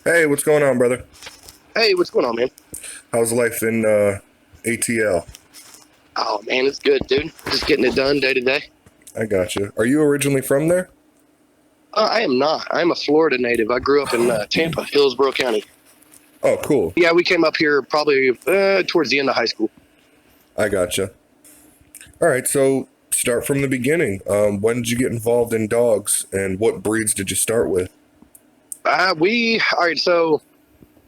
Hey, what's going on, brother? Hey, what's going on, man? How's life in ATL? Oh, man, it's good, dude. Just getting it done day to day. I got you. Are you originally from there? I am not. I'm a Florida native. I grew up in Tampa, Hillsborough County. Oh, cool. Yeah, we came up here probably towards the end of high school. I got you. All right, so start from the beginning. When did you get involved in dogs, and what breeds did you start with? All right, so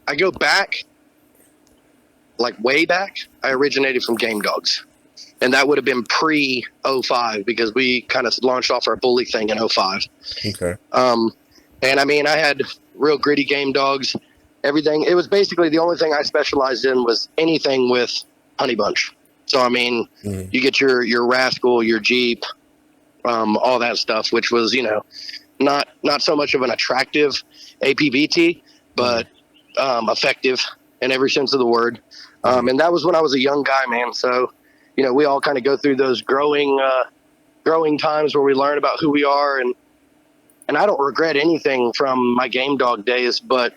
I go back, like way back. I originated from game dogs. And that would have been pre '05 because we kind of launched off our bully thing in '05. Okay. And I mean, I had real gritty game dogs, everything. It was basically the only thing I specialized in was anything with honey bunch. So, I mean, Mm. you get your rascal, your Jeep, all that stuff, which was, not so much of an attractive APVT, but effective in every sense of the word. And that was when I was a young guy, man. So, we all kind of go through those growing times where we learn about who we are, and I don't regret anything from my game dog days, but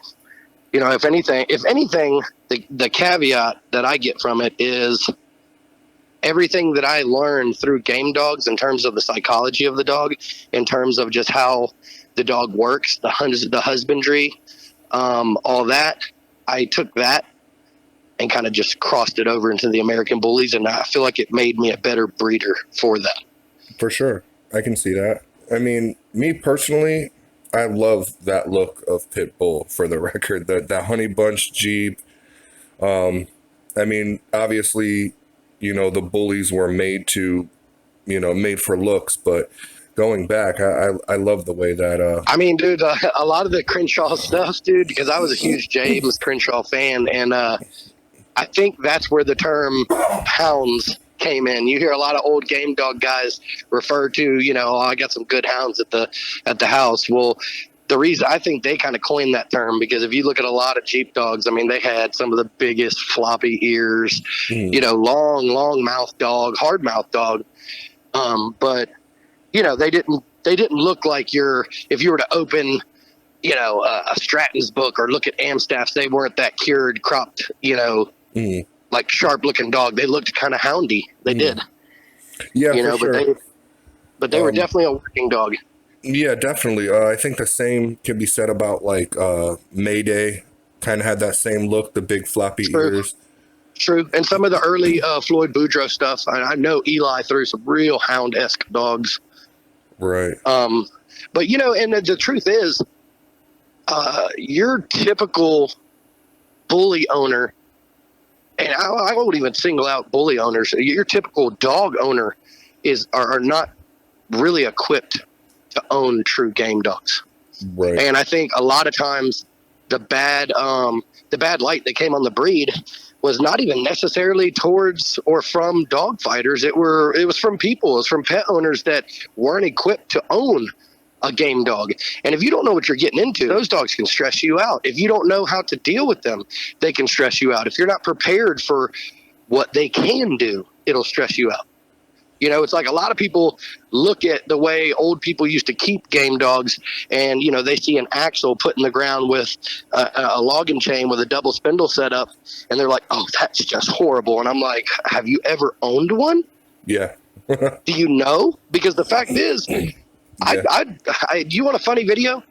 if anything, the caveat that I get from it is everything that I learned through game dogs in terms of the psychology of the dog, in terms of just how the dog works, the husbandry, all that. I took that and kind of just crossed it over into the American Bullies, and I feel like it made me a better breeder for that. For sure. I can see that. I mean, me personally, I love that look of pit bull. For the record, that honey bunch Jeep. I mean, obviously, the bullies were made for looks, but going back, I love the way that I mean, dude, a lot of the Crenshaw stuff, dude, because I was a huge James Crenshaw fan, and I think that's where the term hounds came in. You hear a lot of old game dog guys refer to, oh, I got some good hounds at the house. Well, the reason I think they kind of coined that term because if you look at a lot of Jeep dogs, I mean, they had some of the biggest floppy ears, mm, long mouth dog, hard mouth dog. But they didn't look like if you were to open a Stratton's book or look at Amstaff's, they weren't that cured, cropped, mm, like sharp looking dog. They looked kind of houndy. They did, yeah, for but sure. they were definitely a working dog. Yeah, definitely. I think the same can be said about like Mayday. Kind of had that same look, the big floppy True, ears. true. And some of the early Floyd Boudreaux stuff, I know Eli threw some real hound-esque dogs. Right. But and the truth is, your typical bully owner, and I won't even single out bully owners. Your typical dog owner are not really equipped to own true game dogs. Right. And I think a lot of times the bad light that came on the breed was not even necessarily towards or from dog fighters. It was from people. It was from pet owners that weren't equipped to own a game dog. And if you don't know what you're getting into, those dogs can stress you out. If you don't know how to deal with them, they can stress you out. If you're not prepared for what they can do, it'll stress you out. It's like a lot of people look at the way old people used to keep game dogs and, they see an axle put in the ground with a logging chain with a double spindle setup. And they're like, oh, that's just horrible. And I'm like, have you ever owned one? Yeah. Do you know? Because the fact is, Yeah. do you want a funny video?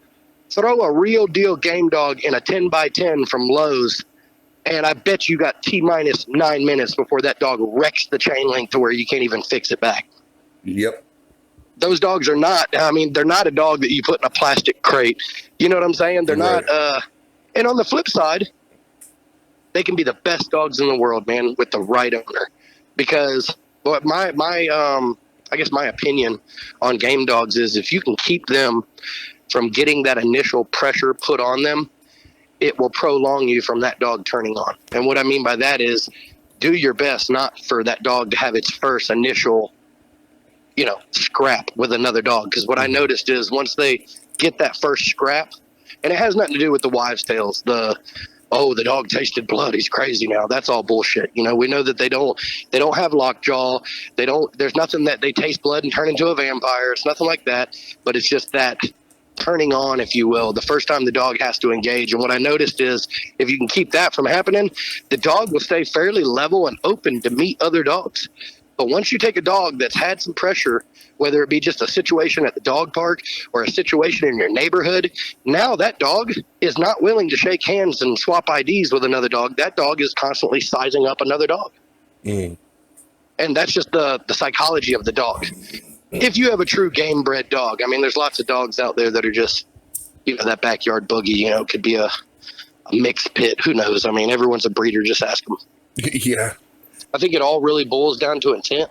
Throw a real deal game dog in a 10x10 from Lowe's, and I bet you got T-minus 9 minutes before that dog wrecks the chain link to where you can't even fix it back. Yep. Those dogs are not, they're not a dog that you put in a plastic crate. You know what I'm saying? They're Right. not, and on the flip side, they can be the best dogs in the world, man, with the right owner. Because I guess my opinion on game dogs is if you can keep them from getting that initial pressure put on them, it will prolong you from that dog turning on. And what I mean by that is do your best not for that dog to have its first initial, scrap with another dog. Because what I noticed is once they get that first scrap, and it has nothing to do with the wives' tales, the dog tasted blood, he's crazy now. That's all bullshit. We know that they don't have lockjaw. There's nothing that they taste blood and turn into a vampire. It's nothing like that. But it's just that turning on, if you will, the first time the dog has to engage. And what I noticed is if you can keep that from happening, the dog will stay fairly level and open to meet other dogs. But once you take a dog that's had some pressure, whether it be just a situation at the dog park or a situation in your neighborhood, now that dog is not willing to shake hands and swap IDs with another dog. That dog is constantly sizing up another dog. And that's just the psychology of the dog. If you have a true game bred dog, I mean, there's lots of dogs out there that are just, that backyard boogie, could be a mixed pit. Who knows? I mean, everyone's a breeder. Just ask them. Yeah. I think it all really boils down to intent.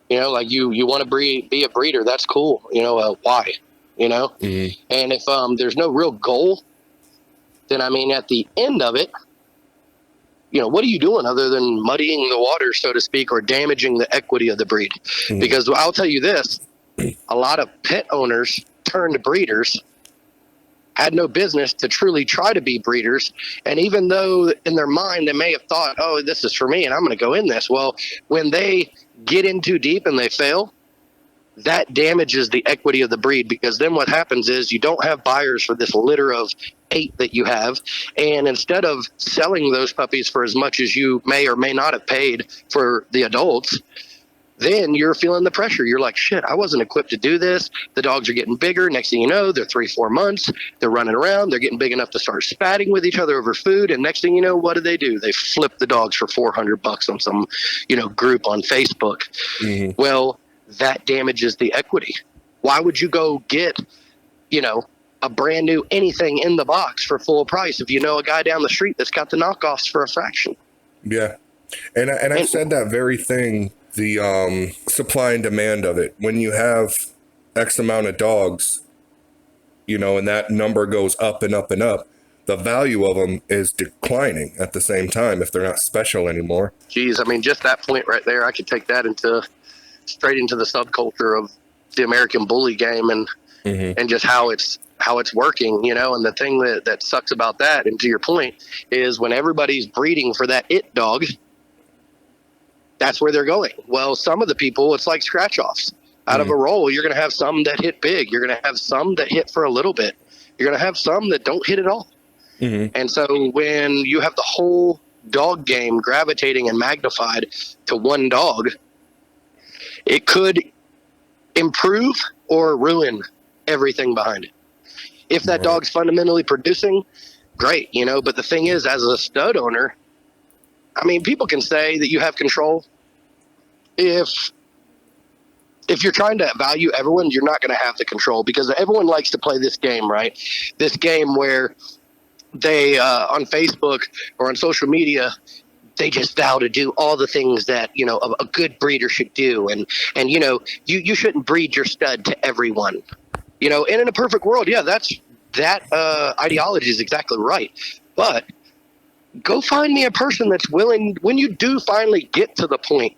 Like you want to be a breeder. That's cool. Why? And if there's no real goal, then I mean, at the end of it, what are you doing other than muddying the water, so to speak, or damaging the equity of the breed? Because I'll tell you this, a lot of pet owners turned breeders had no business to truly try to be breeders. And even though in their mind they may have thought, oh, this is for me and I'm going to go in this. Well, when they get in too deep and they fail, that damages the equity of the breed, because then what happens is you don't have buyers for this litter of 8 that you have. And instead of selling those puppies for as much as you may or may not have paid for the adults, then you're feeling the pressure. You're like, shit, I wasn't equipped to do this. The dogs are getting bigger. Next thing you know, they're 3-4 months. They're running around. They're getting big enough to start spatting with each other over food. And next thing you know, what do? They flip the dogs for $400 on some, group on Facebook. Well, that damages the equity. Why would you go get, a brand new anything in the box for full price if you know a guy down the street that's got the knockoffs for a fraction? Yeah. And I said that very thing, the supply and demand of it. When you have X amount of dogs, and that number goes up and up and up, the value of them is declining at the same time if they're not special anymore. Geez, I mean, just that point right there, I could take that straight into the subculture of the American bully game and just how it's working, and the thing that sucks about that, and to your point, is when everybody's breeding for that it dog, that's where they're going. Well, some of the people, it's like scratch offs out of a roll. You're going to have some that hit big. You're going to have some that hit for a little bit. You're going to have some that don't hit at all. And so when you have the whole dog game gravitating and magnified to one dog, it could improve or ruin everything behind it. If that dog's fundamentally producing, great, but the thing is, as a stud owner, I mean, people can say that you have control. If you're trying to value everyone, you're not going to have the control, because everyone likes to play this game, right? This game where they, on Facebook or on social media, they just vow to do all the things that, a good breeder should do. And you shouldn't breed your stud to everyone, and in a perfect world, yeah, that ideology is exactly right. But go find me a person that's willing, when you do finally get to the point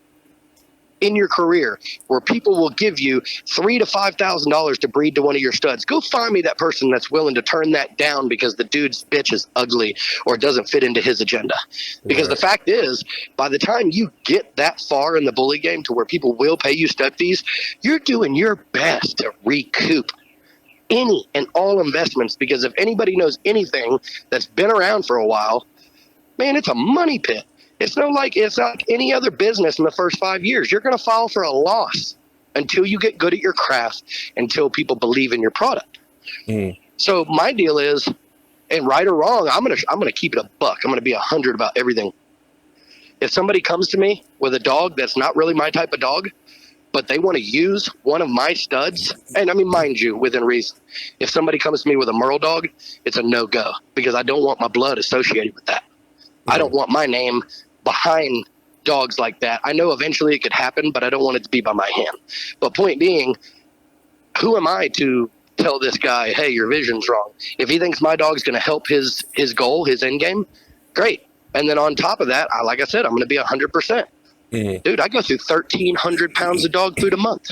in your career where people will give you $3,000 to $5,000 to breed to one of your studs, go find me that person that's willing to turn that down because the dude's bitch is ugly or doesn't fit into his agenda. Because the fact is, by the time you get that far in the bully game to where people will pay you stud fees, you're doing your best to recoup any and all investments. Because if anybody knows anything that's been around for a while, man, it's a money pit. It's not like any other business in the first 5 years. You're going to file for a loss until you get good at your craft, until people believe in your product. So my deal is, and right or wrong, I'm going to keep it a buck. I'm going to be 100 about everything. If somebody comes to me with a dog that's not really my type of dog, but they want to use one of my studs, and I mean, mind you, within reason. If somebody comes to me with a merle dog, it's a no-go, because I don't want my blood associated with that. I don't want my name behind dogs like that. I know eventually it could happen, but I don't want it to be by my hand. But point being, who am I to tell this guy, hey, your vision's wrong? If he thinks my dog's going to help his goal, his end game, great. And then on top of that, like I said, I'm going to be 100%. Dude, I go through 1,300 pounds of dog food a month.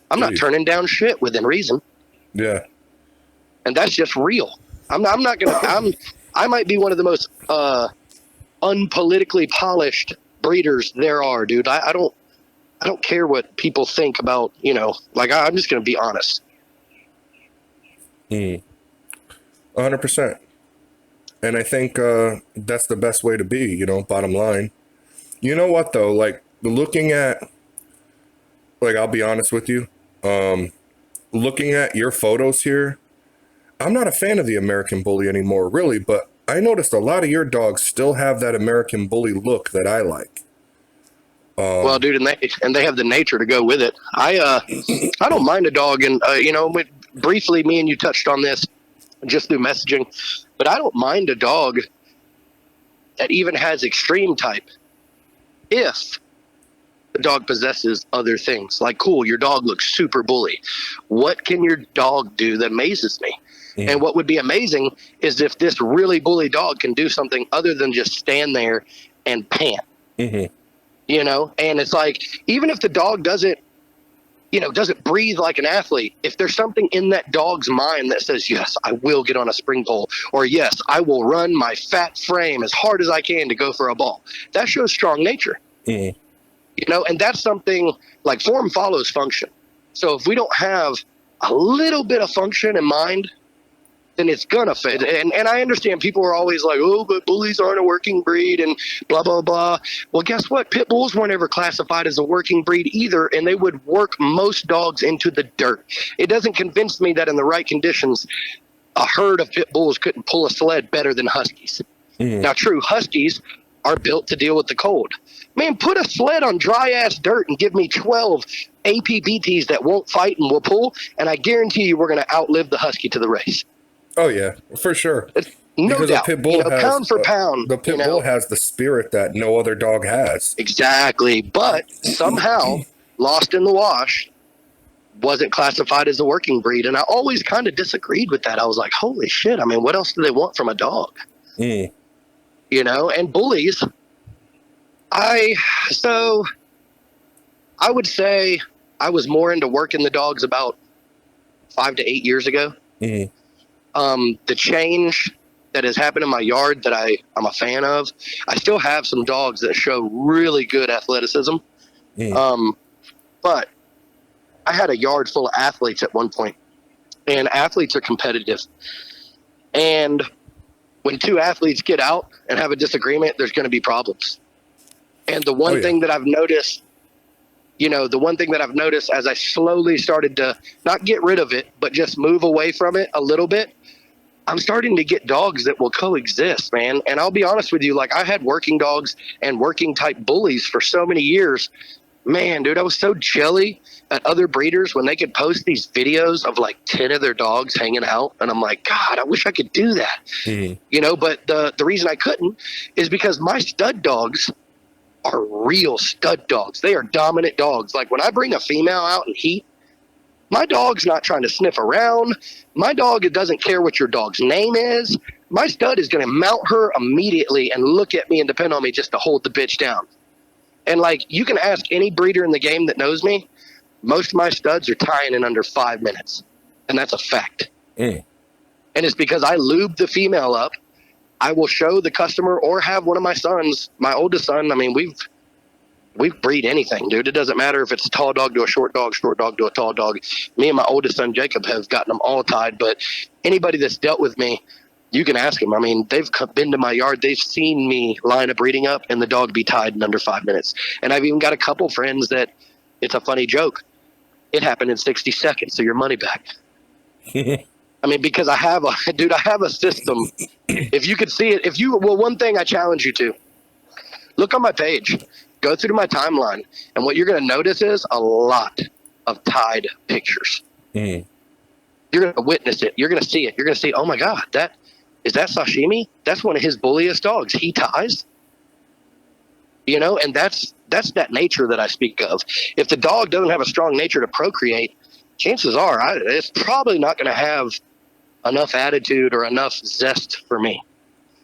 I'm not turning down shit within reason. Yeah. And that's just real. I might be one of the most unpolitically polished breeders there are, dude. I don't care what people think about, I'm just going to be honest. 100%. And I think that's the best way to be, you know, bottom line. You know what, though? Like, looking at, like, I'll be honest with you. Looking at your photos here, I'm not a fan of the American Bully anymore, really, but I noticed a lot of your dogs still have that American Bully look that I like. Well, dude, and they have the nature to go with it. I don't mind a dog, and you know, briefly, me and you touched on this just through messaging, but I don't mind a dog that even has extreme type if the dog possesses other things. Like, cool, your dog looks super bully. What can your dog do that amazes me? And what would be amazing is if this really bully dog can do something other than just stand there and pant. You know, and it's like, even if the dog doesn't breathe like an athlete, if there's something in that dog's mind that says, yes, I will get on a spring pole, or yes, I will run my fat frame as hard as I can to go for a ball, that shows strong nature. You know, and that's something like form follows function. So if we don't have a little bit of function in mind, then it's gonna fit. And I understand people are always like, oh, but bullies aren't a working breed and blah, blah, blah. Well, guess what? Pit bulls weren't ever classified as a working breed either, and they would work most dogs into the dirt. It doesn't convince me that in the right conditions, a herd of pit bulls couldn't pull a sled better than huskies. Now, true, huskies are built to deal with the cold. Man, put a sled on dry-ass dirt and give me 12 APBTs that won't fight and will pull, and I guarantee you we're going to outlive the husky to the race. Oh, yeah, for sure. No because doubt. A pit bull has, pound for pound. The pit bull has the spirit that no other dog has. Exactly. But somehow, lost in the wash, wasn't classified as a working breed. And I always kind of disagreed with that. I was like, holy shit. I mean, what else do they want from a dog? You know, and bullies. I would say I was more into working the dogs about 5 to 8 years ago. The change that has happened in my yard that I'm a fan of, I still have some dogs that show really good athleticism. But I had a yard full of athletes at one point, and athletes are competitive. And when two athletes get out and have a disagreement, there's going to be problems. And the one thing that I've noticed, as I slowly started to not get rid of it, but just move away from it a little bit, I'm starting to get dogs that will coexist, man. And I'll be honest with you, like, I had working dogs and working type bullies for so many years. Man, dude, I was so jelly at other breeders when they could post these videos of like 10 of their dogs hanging out. And I'm like, God, I wish I could do that. You know, but the reason I couldn't is because my stud dogs are real stud dogs. They are dominant dogs. Like, when I bring a female out in heat, my dog's not trying to sniff around. My dog doesn't care what your dog's name is. My stud is going to mount her immediately and look at me and depend on me just to hold the bitch down. And, like, you can ask any breeder in the game that knows me, most of my studs are tying in under 5 minutes. And that's a fact. And it's because I lube the female up. I will show the customer or have one of my sons, my oldest son. I mean, we've breed anything, dude. It doesn't matter if it's a tall dog to a short dog to a tall dog. Me and my oldest son, Jacob, have gotten them all tied. But anybody that's dealt with me, you can ask them. I mean, they've been to my yard. They've seen me line a breeding up and the dog be tied in under 5 minutes. And I've even got a couple friends that it's a funny joke. It happened in 60 seconds, so your money back. I mean, because I have a system. If you could see it, one thing I challenge you to, look on my page, go through to my timeline, and what you're going to notice is a lot of tied pictures. You're going to witness it. You're going to see it. You're going to see, oh my God, is that Sashimi? That's one of his bulliest dogs. He ties. You know, and that's that nature that I speak of. If the dog doesn't have a strong nature to procreate, chances are it's probably not going to have enough attitude or enough zest for me.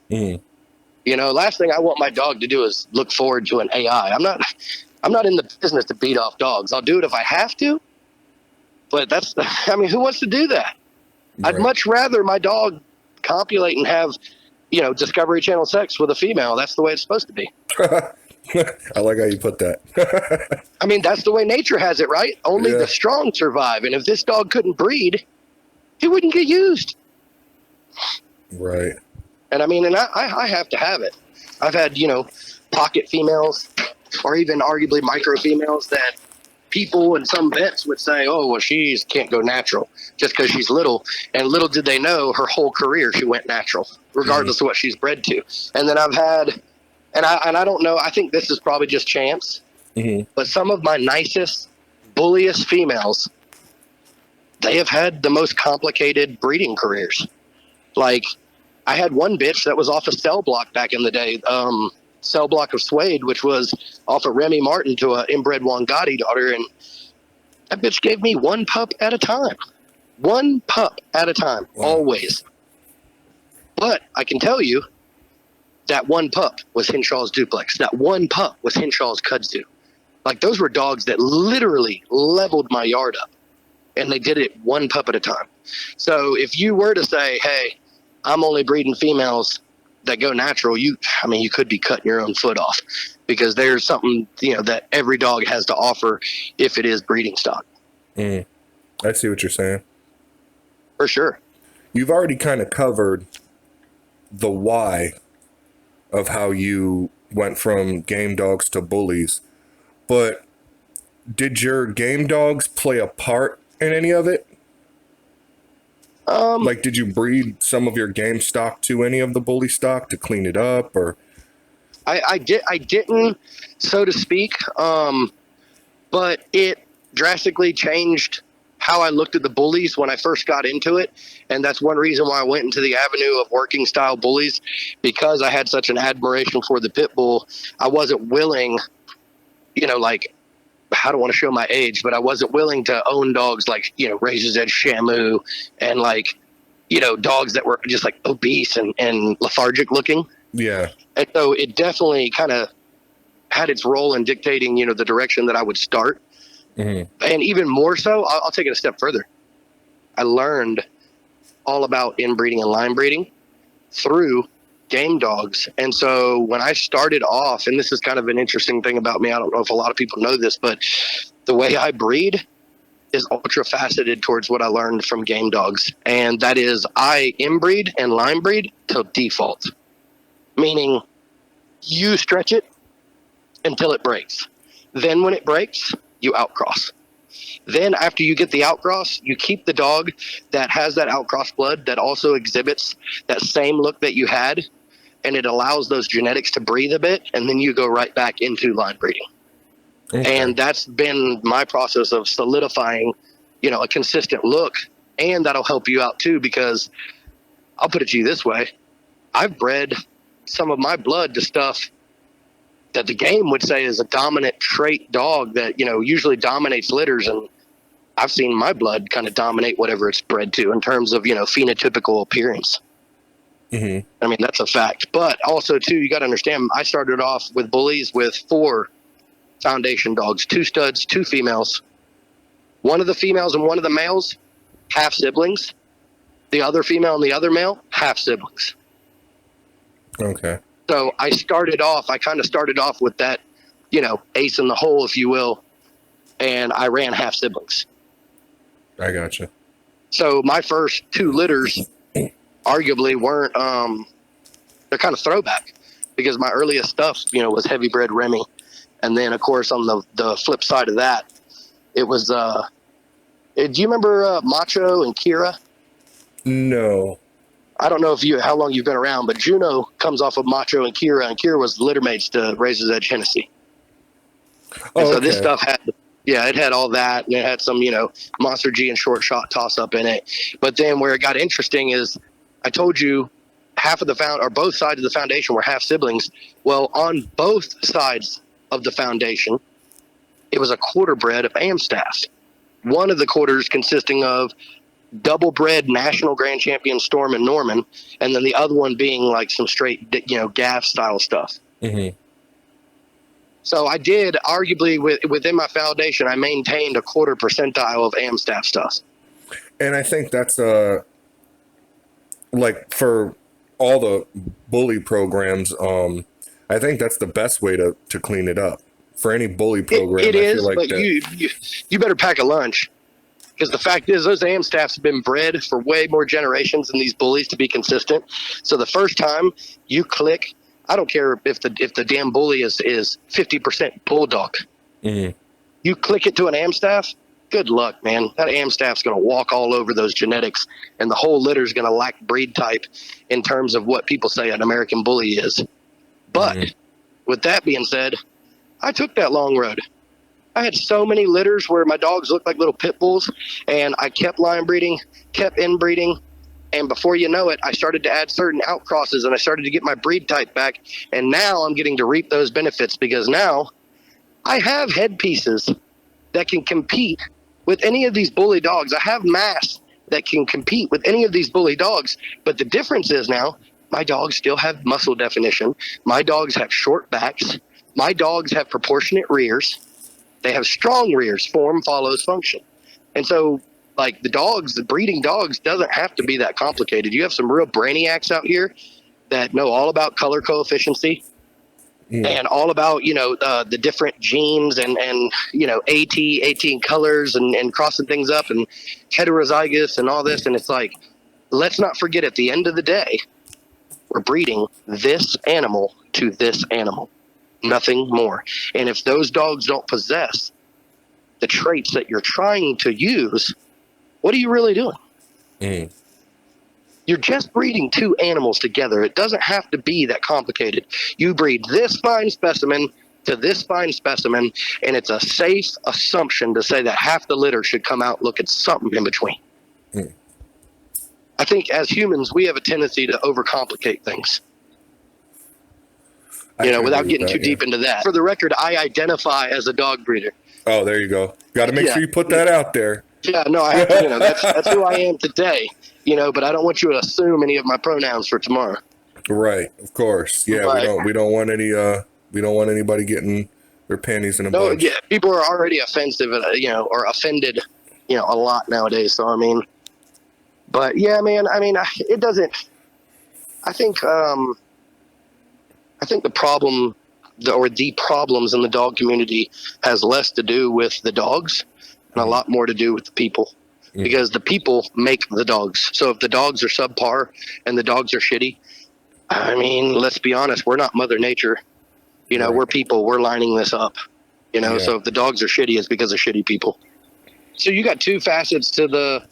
You know, last thing I want my dog to do is look forward to an AI. I'm not in the business to beat off dogs. I'll do it if I have to, but who wants to do that? Right. I'd much rather my dog copulate and have, Discovery Channel sex with a female. That's the way it's supposed to be. I like how you put that. I mean, that's the way nature has it, right? Only the strong survive. And if this dog couldn't breed, he wouldn't get used. Right. And I mean, and I have to have it. I've had, pocket females or even arguably micro females that people and some vets would say, oh, well, she can't go natural just because she's little. And little did they know her whole career she went natural, regardless of what she's bred to. And then I've had, and I don't know, I think this is probably just chance, but some of my nicest, bulliest females, they have had the most complicated breeding careers. Like, I had one bitch that was off a cell block back in the day, cell block of Suede, which was off of Remy Martin to an inbred Wangati daughter, and that bitch gave me one pup at a time. One pup at a time, always. But I can tell you that one pup was Hinshaw's duplex. That one pup was Hinshaw's kudzu. Like, those were dogs that literally leveled my yard up, and they did it one pup at a time. So if you were to say, hey, I'm only breeding females that go natural, you could be cutting your own foot off, because there's something, that every dog has to offer if it is breeding stock. I see what you're saying. For sure. You've already kind of covered the why of how you went from game dogs to bullies, but did your game dogs play a part in any of it? Like, did you breed some of your game stock to any of the bully stock to clean it up, or? I didn't, so to speak, but it drastically changed how I looked at the bullies when I first got into it. And that's one reason why I went into the avenue of working style bullies, because I had such an admiration for the pit bull. I wasn't willing, like, I don't want to show my age, but I wasn't willing to own dogs like, Razor's Edge Shamu and dogs that were just like obese and lethargic looking. Yeah. And so it definitely kind of had its role in dictating, the direction that I would start. And even more so, I'll take it a step further. I learned all about inbreeding and line breeding through game dogs. And so when I started off, and this is kind of an interesting thing about me, I don't know if a lot of people know this, but the way I breed is ultra faceted towards what I learned from game dogs. And that is, I inbreed and line breed to default, meaning you stretch it until it breaks. Then when it breaks, you outcross. Then after you get the outcross, you keep the dog that has that outcross blood that also exhibits that same look that you had, and it allows those genetics to breathe a bit, and then you go right back into line breeding. Okay. And that's been my process of solidifying, a consistent look, and that'll help you out too, because I'll put it to you this way. I've bred some of my blood to stuff that the game would say is a dominant trait dog that, usually dominates litters. And I've seen my blood kind of dominate whatever it's bred to in terms of, phenotypical appearance. I mean, that's a fact. But also, too, you got to understand, I started off with bullies with 4 foundation dogs, 2 studs, 2 females. One of the females and one of the males, half siblings. The other female and the other male, half siblings. Okay. So I kind of started off with that, ace in the hole, if you will, and I ran half siblings. I gotcha. So my first 2 litters arguably weren't, they're kind of throwback, because my earliest stuff, was heavy bred Remy. And then, of course, on the flip side of that, it was, do you remember Macho and Kira? No. I don't know how long you've been around, but Juno comes off of Macho and Kira was litter mates to Razor's Edge Hennessy. And so this stuff it had all that, and it had some, Monster G and short shot toss up in it. But then where it got interesting is, I told you both sides of the foundation were half siblings. Well, on both sides of the foundation, it was a quarter bred of Amstaff. One of the quarters consisting of double bred national grand champion Storm and Norman, and then the other one being like some straight, gaff style stuff. So I did, arguably, within my foundation, I maintained a quarter percentile of Amstaff stuff. And I think that's like for all the bully programs, I think that's the best way to clean it up for any bully program. It I is, feel like but you better pack a lunch. Because the fact is, those AM staffs have been bred for way more generations than these bullies to be consistent. So the first time you click, I don't care if the damn bully is 50% bulldog. Mm-hmm. You click it to an AM staff, good luck, man. That AM staff's going to walk all over those genetics, and the whole litter is going to lack breed type in terms of what people say an American bully is. But with that being said, I took that long road. I had so many litters where my dogs looked like little pit bulls, and I kept line breeding, kept inbreeding, and before you know it, I started to add certain outcrosses, and I started to get my breed type back, and now I'm getting to reap those benefits because now I have headpieces that can compete with any of these bully dogs. I have mass that can compete with any of these bully dogs, but the difference is now my dogs still have muscle definition. My dogs have short backs. My dogs have proportionate rears. They have strong rears. Form follows function. And so, like, the breeding dogs doesn't have to be that complicated. You have some real brainiacs out here that know all about color coefficiency and all about, the different genes and AT, 18 colors and crossing things up and heterozygous and all this. And it's like, let's not forget, at the end of the day, we're breeding this animal to this animal. Nothing more. And if those dogs don't possess the traits that you're trying to use, what are you really doing? You're just breeding two animals together. It doesn't have to be that complicated. You breed this fine specimen to this fine specimen, and it's a safe assumption to say that half the litter should come out looking something in between. I think as humans, we have a tendency to overcomplicate things. Without getting too deep into that. For the record, I identify as a dog breeder. Oh, there you go. Got to make sure you put that out there. Yeah, no, I have to, that's who I am today, but I don't want you to assume any of my pronouns for tomorrow. Right, of course. Yeah, right. we don't want anybody getting their panties in a bunch. Yeah, people are already offensive, or offended, a lot nowadays. So, but yeah, man, it doesn't, I think the problem or the problems in the dog community has less to do with the dogs and a lot more to do with the people, because the people make the dogs. So if the dogs are subpar and the dogs are shitty, let's be honest, we're not Mother Nature. We're people. We're lining this up. So if the dogs are shitty, it's because of shitty people. So you got two facets to the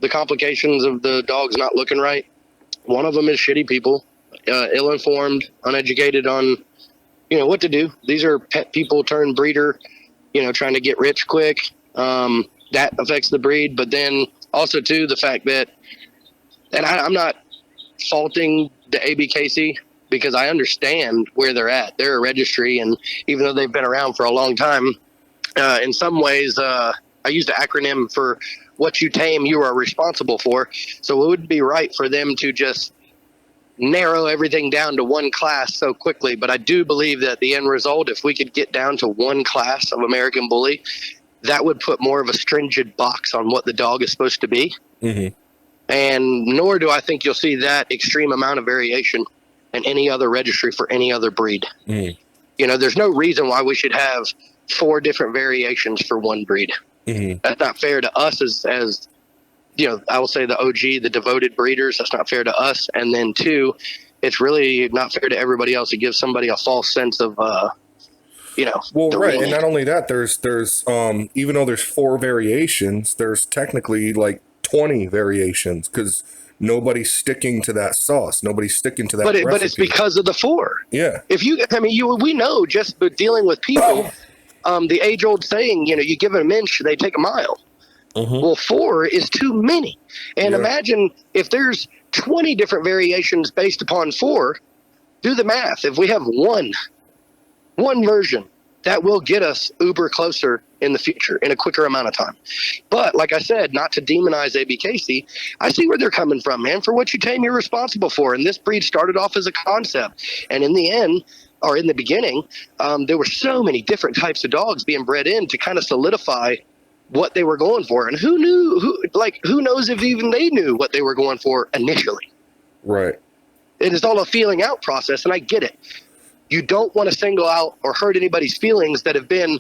complications of the dogs not looking right. One of them is shitty people. Ill-informed, uneducated on, what to do. These are pet people turned breeder, trying to get rich quick. That affects the breed. But then also, too, the fact that, and I'm not faulting the ABKC because I understand where they're at. They're a registry, and even though they've been around for a long time, in some ways, I use the acronym for what you tame, you are responsible for. So it would be right for them to just narrow everything down to one class so quickly. But I do believe that the end result, if we could get down to one class of American Bully, that would put more of a stringent box on what the dog is supposed to be. And nor do I think you'll see that extreme amount of variation in any other registry for any other breed. There's no reason why we should have 4 different variations for one breed. That's not fair to us as I will say the OG, the devoted breeders. That's not fair to us. And then 2, it's really not fair to everybody else. It gives somebody a false sense of, well, right. And not only that, there's even though there's 4 variations, there's technically like 20 variations because nobody's sticking to that sauce. Nobody's sticking to that recipe. But it's because of the 4. Yeah. We know just dealing with people, the age old saying, you give them an inch, they take a mile. Well, 4 is too many. And imagine if there's 20 different variations based upon 4, do the math. If we have one version, that will get us uber closer in the future in a quicker amount of time. But like I said, not to demonize ABKC, I see where they're coming from, man. For what you tame, you're responsible for. And this breed started off as a concept. And in the end, or in the beginning, there were so many different types of dogs being bred in to kind of solidify what they were going for. And who knows if even they knew what they were going for initially. Right. It is all a feeling out process, and I get it. You don't want to single out or hurt anybody's feelings that have been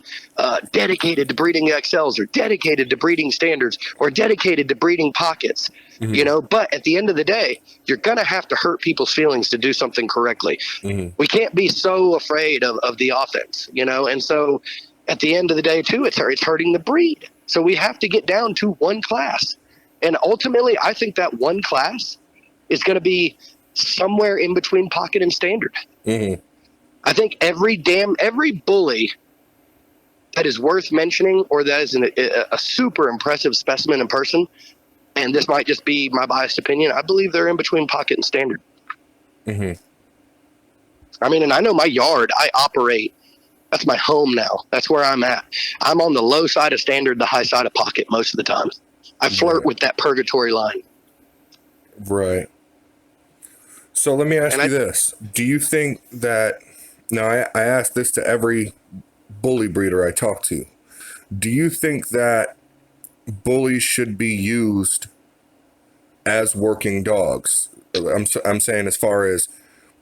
dedicated to breeding XLs or dedicated to breeding standards or dedicated to breeding pockets, you know, but at the end of the day, you're going to have to hurt people's feelings to do something correctly. We can't be so afraid of the offense, you know, and so at the end of the day too, it's hurting the breed. So we have to get down to one class. And ultimately, I think that one class is going to be somewhere in between pocket and standard. I think every bully that is worth mentioning or that is a super impressive specimen in person, and this might just be my biased opinion, I believe they're in between pocket and standard. I mean, and I know my yard, I operate, that's my home now. That's where I'm at. I'm on the low side of standard, the high side of pocket most of the time. I flirt with that purgatory line. Right. So let me ask you this. Do you think that, now I ask this to every bully breeder I talk to, do you think that bullies should be used as working dogs? I'm saying as far as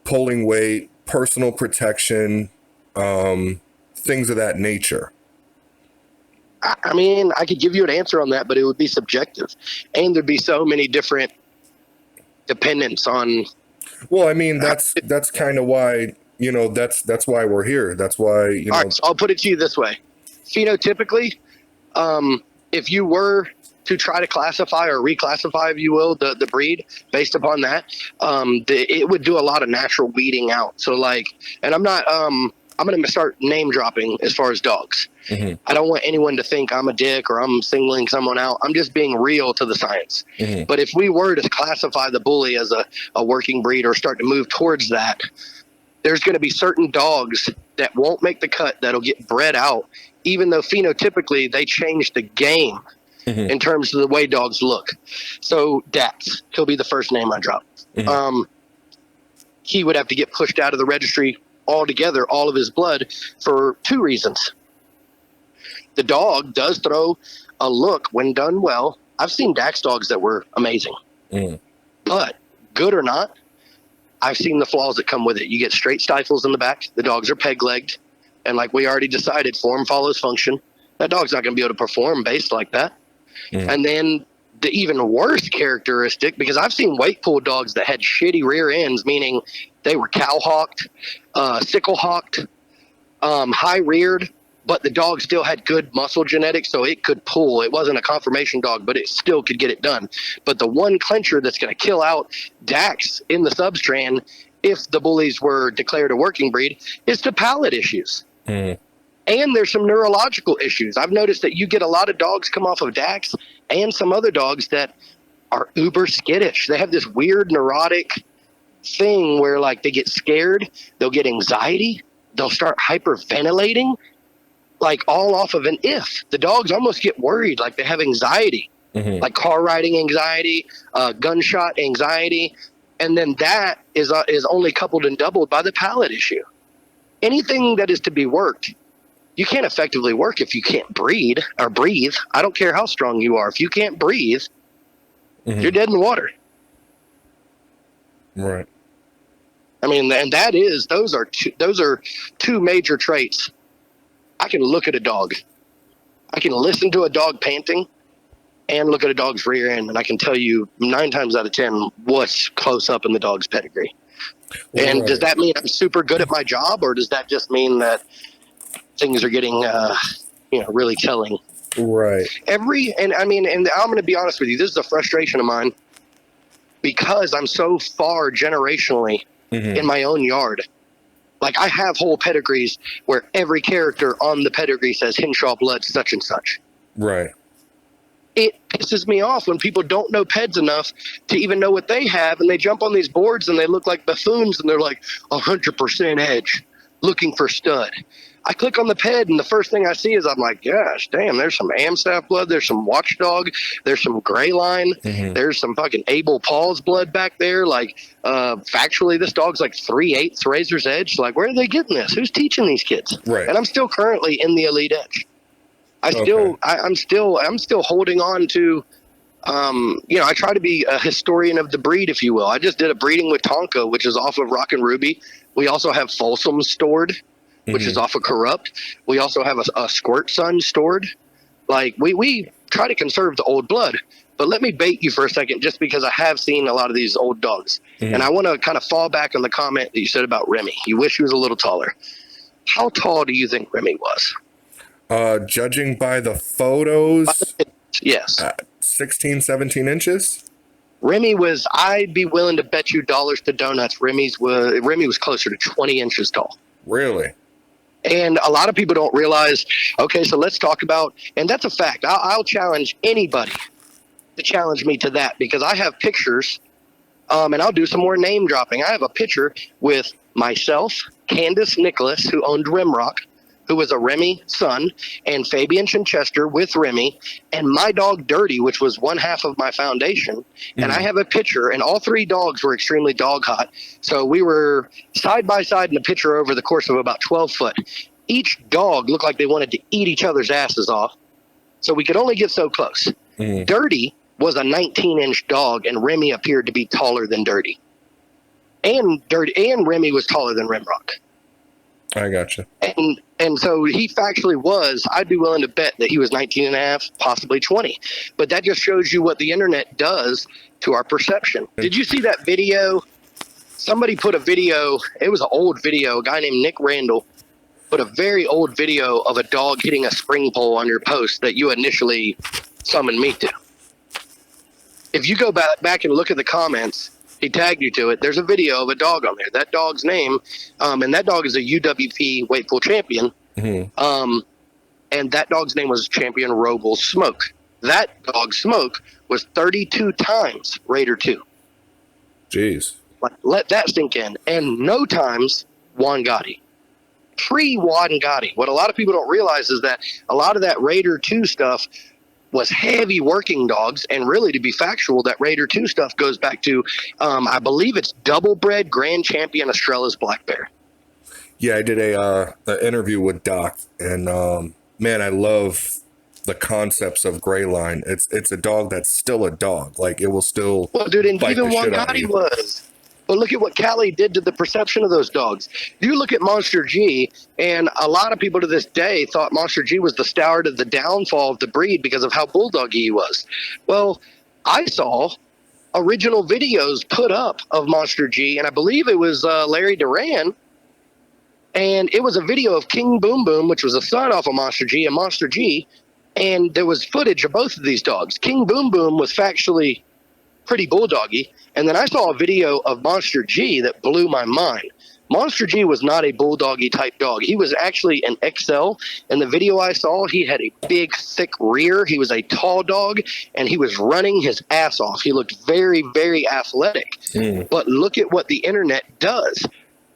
pulling weight, personal protection, things of that nature. I mean, I could give you an answer on that, but it would be subjective. And there'd be so many different dependents on. Well, I mean, that's kind of why, you know, that's why we're here. That's why, you know. All right, so I'll put it to you this way. Phenotypically, if you were to try to classify or reclassify, if you will, the breed based upon that, it would do a lot of natural weeding out. So like, and I'm going to start name dropping as far as dogs. I don't want anyone to think I'm a dick or I'm singling someone out. I'm just being real to the science. But if we were to classify the bully as a working breed or start to move towards that, there's going to be certain dogs that won't make the cut that'll get bred out, even though phenotypically they change the game in terms of the way dogs look. So Dax, he'll be the first name I drop. He would have to get pushed out of the registry altogether, all of his blood, for two reasons. The dog does throw a look when done well. I've seen Dax dogs that were amazing. But good or not, I've seen the flaws that come with it. You get straight stifles in the back. The dogs are peg-legged. And like we already decided, form follows function. That dog's not going to be able to perform based like that. And then the even worse characteristic, because I've seen weight pool dogs that had shitty rear ends, meaning they were cow-hawked, sickle-hawked, high-reared, but the dog still had good muscle genetics, so it could pull. It wasn't a conformation dog, but it still could get it done. But the one clincher that's going to kill out Dax in the substrand, if the bullies were declared a working breed, is the palate issues. And there's some neurological issues. I've noticed that you get a lot of dogs come off of Dax and some other dogs that are uber skittish. They have this weird neurotic thing where like they get scared, they'll get anxiety, they'll start hyperventilating, like all off of an if. The dogs almost get worried, like they have anxiety, like car riding anxiety, gunshot anxiety. And then that is only coupled and doubled by the palate issue. Anything that is to be worked, you can't effectively work if you can't breathe. I don't care how strong you are. If you can't breathe, you're dead in the water. Right. I mean, and those are two major traits. I can look at a dog. I can listen to a dog panting and look at a dog's rear end, and I can tell you 9 times out of 10 what's close up in the dog's pedigree. And does that mean I'm super good at my job, or does that just mean that things are getting, really telling? Right. And I'm going to be honest with you, this is a frustration of mine because I'm so far generationally in my own yard. Like I have whole pedigrees where every character on the pedigree says Hinshaw blood such and such. Right. It pisses me off when people don't know peds enough to even know what they have, and they jump on these boards and they look like buffoons and they're like 100% edge, looking for stud. I click on the ped and the first thing I see is I'm like, gosh, damn, there's some Amstaff blood, there's some Watchdog, there's some Gray Line, there's some fucking Abel Paul's blood back there. Like, factually, this dog's like 3/8 Razor's Edge. Like, where are they getting this? Who's teaching these kids? Right. And I'm still currently in the Elite Edge. I'm still holding on to I try to be a historian of the breed, if you will. I just did a breeding with Tonka, which is off of Rock and Ruby. We also have Folsom stored, which is off of Corrupt. We also have a Squirt Sun stored. Like, we try to conserve the old blood. But let me bait you for a second, just because I have seen a lot of these old dogs. And I want to kind of fall back on the comment that you said about Remy. You wish he was a little taller. How tall do you think Remy was? Judging by the photos, Yes. 16, 17 inches. Remy was, I'd be willing to bet you dollars to donuts, Remy was closer to 20 inches tall. Really? And a lot of people don't realize, okay, so let's talk about, and that's a fact. I'll challenge anybody to challenge me to that, because I have pictures, and I'll do some more name dropping. I have a picture with myself, Candace Nicholas, who owned Rimrock, who was a Remy son, and Fabian Chinchester with Remy, and my dog Dirty, which was one half of my foundation. And I have a picture, and all three dogs were extremely dog hot. So we were side by side in the picture over the course of about 12 foot. Each dog looked like they wanted to eat each other's asses off. So we could only get so close. Dirty was a 19-inch dog, and Remy appeared to be taller than Dirty. And Remy was taller than Rimrock. I gotcha. And so he factually was, I'd be willing to bet that he was 19 and a half, possibly 20. But that just shows you what the internet does to our perception. Did you see that video? Somebody put a video, it was an old video, a guy named Nick Randall put a very old video of a dog hitting a spring pole on your post that you initially summoned me to. If you go back and look at the comments, he tagged you to it. There's a video of a dog on there. That dog's name, and that dog is a UWP weight pool champion. And that dog's name was Champion Roble Smoke. That dog Smoke was 32 times Raider 2. Jeez. Like, let that sink in. And no times Juan Gotti. Pre-Juan Gotti. What a lot of people don't realize is that a lot of that Raider 2 stuff was heavy working dogs, and really, to be factual, that Raider 2 stuff goes back to, I believe it's double bred Grand Champion Estrella's Black Bear. Yeah, I did an interview with Doc, and man, I love the concepts of Gray Line. It's a dog that's still a dog. Like, it will still. Well, dude, and bite even the Juan shit out of Gotti you. was. But look at what Cali did to the perception of those dogs. You look at Monster G, and a lot of people to this day thought Monster G was the start of the downfall of the breed because of how bulldoggy he was. Well, I saw original videos put up of Monster G, and I believe it was Larry Duran, and it was a video of King Boom Boom, which was a son off of Monster G, and Monster G, and there was footage of both of these dogs. King Boom Boom was factually pretty bulldoggy. And then I saw a video of Monster G that blew my mind. Monster G was not a bulldoggy type dog. He was actually an XL. In the video I saw, he had a big, thick rear. He was a tall dog, and he was running his ass off. He looked very, very athletic. But look at what the internet does.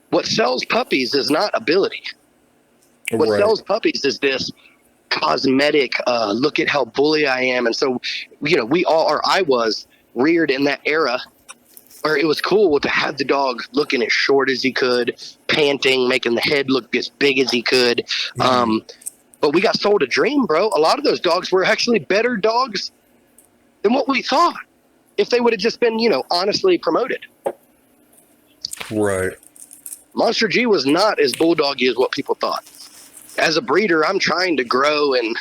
What sells puppies is not ability. What sells puppies is this cosmetic, look at how bully I am. And so, we all, or I was, reared in that era where it was cool to have the dog looking as short as he could, panting, making the head look as big as he could. But we got sold a dream, bro. A lot of those dogs were actually better dogs than what we thought if they would have just been, honestly promoted. Right. Monster G was not as bulldoggy as what people thought. As a breeder, I'm trying to grow, and,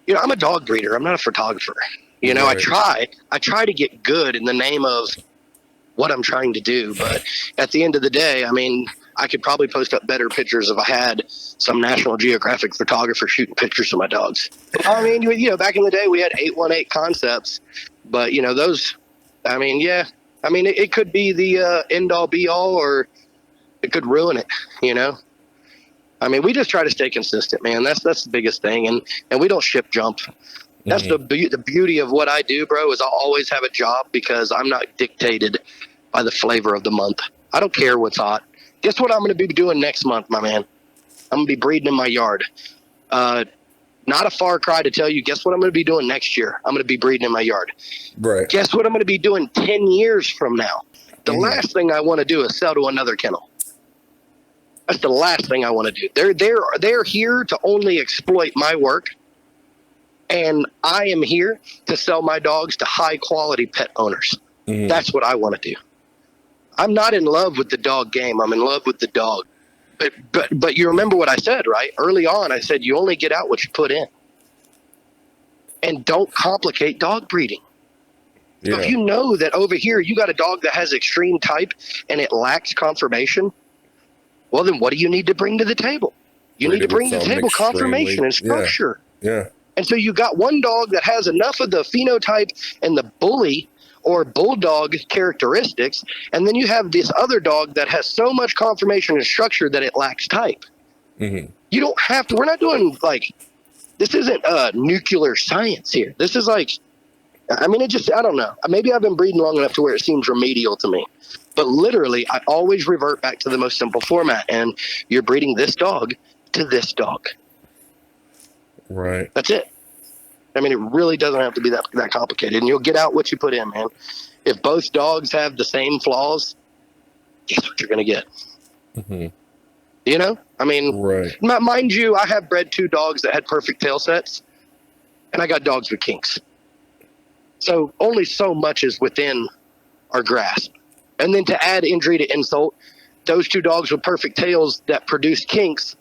I'm a dog breeder. I'm not a photographer. Right. I try to get good in the name of what I'm trying to do. But at the end of the day, I mean, I could probably post up better pictures if I had some National Geographic photographer shooting pictures of my dogs. I mean, back in the day we had 818 concepts, but those, I mean, yeah, I mean, it could be the end all be all, or it could ruin it, I mean, we just try to stay consistent, man. That's the biggest thing. And we don't ship jump. That's the beauty of what I do, bro, is I'll always have a job because I'm not dictated by the flavor of the month. I don't care what's hot. Guess what I'm going to be doing next month, my man? I'm going to be breeding in my yard. Not a far cry to tell you, guess what I'm going to be doing next year? I'm going to be breeding in my yard. Right. Guess what I'm going to be doing 10 years from now? The last thing I want to do is sell to another kennel. That's the last thing I want to do. They're here to only exploit my work And I am here to sell my dogs to high quality pet owners. Mm-hmm. That's what I want to do. I'm not in love with the dog game. I'm in love with the dog. But you remember what I said, right? Early on, I said, you only get out what you put in. And don't complicate dog breeding. So if you know that over here you got a dog that has extreme type and it lacks conformation, well, then what do you need to bring to the table? You need to bring to the table conformation and structure. Yeah. And so you got one dog that has enough of the phenotype and the bully or bulldog characteristics, and then you have this other dog that has so much conformation and structure that it lacks type. Mm-hmm. You don't have to. We're not doing this isn't nuclear science here. This is I don't know. Maybe I've been breeding long enough to where it seems remedial to me. But literally, I always revert back to the most simple format, and you're breeding this dog to this dog. Right. That's it. I mean, it really doesn't have to be that complicated, and you'll get out what you put in, man. If both dogs have the same flaws, guess what you're going to get? Mm-hmm. You know? I mean, right. Mind you, I have bred 2 dogs that had perfect tail sets, and I got dogs with kinks. So only so much is within our grasp. And then to add injury to insult, those 2 dogs with perfect tails that produced kinks,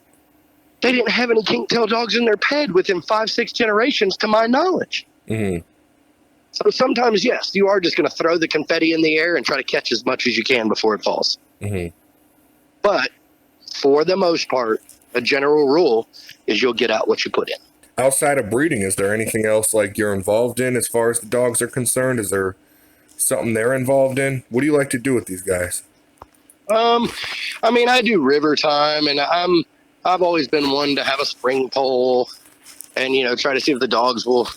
they didn't have any kink tail dogs in their ped within 5-6 generations, to my knowledge. Mm-hmm. So sometimes, yes, you are just going to throw the confetti in the air and try to catch as much as you can before it falls. Mm-hmm. But for the most part, a general rule is you'll get out what you put in. Outside of breeding, is there anything else you're involved in as far as the dogs are concerned? Is there something they're involved in? What do you like to do with these guys? I do river time, and I've always been one to have a spring pole and, try to see if the dogs will,